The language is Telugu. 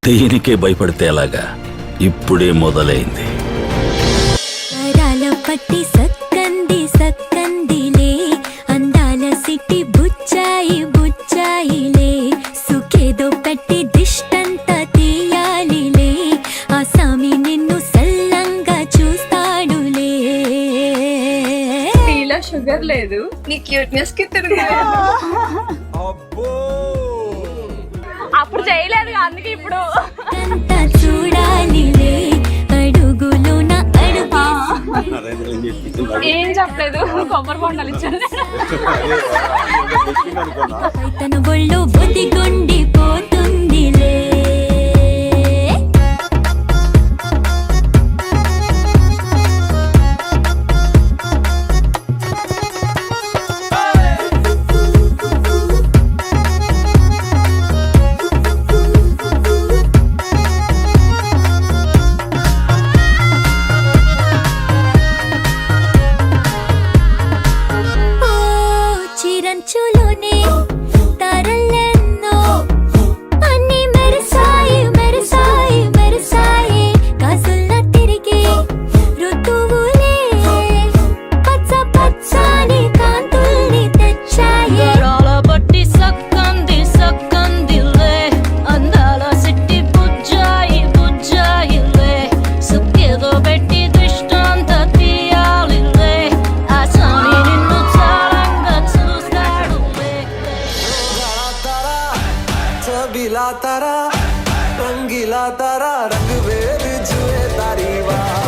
దీనికే భయపడితే ఎలాగా? ఇప్పుడే మొదలైంది. పట్టి సక్కంది సక్కందిలే, అందాల సిట్టి బుచ్చాయి బుచ్చాయిలే, సుఖేదో పెట్టి దిష్టంత తీయాలిలే, ఆ సామి నిన్ను సల్లంగా చూస్తాడులే. టీలో షుగర్ లేదు, నీ క్యూట్నెస్ కి అప్పుడు చేయలేదు, అందుకే ఇప్పుడు చూడాలిలే, అడుగులోన అడుగు. ఏం చెప్పలేదు, కొబ్బరి బొండాలు ఇచ్చాను. తన ఒళ్ళు బొదిగొండి పోతుందిలే. చిరంచులోనే తారలెన్నో అన్ని మెరిసాయి మెరిసాయి మెరిసాయి, కాసుల తిరిగి ఋతువులే పచ్చ పచ్చని కాంతుల్ని తెచ్చాయి. బట్టి సక్కంది సక్కందిలే, అందాల సిట్టి బుజ్జాయి బుజ్జాయిలే, సుక్కేదో పెట్టి దృష్టాంత తీయాలిలే, ఆ సామి నిన్ను చాలంగా చూస్తాడులే. छबीला तारा रंगीला तारा रंग वेर जुए तारी वाह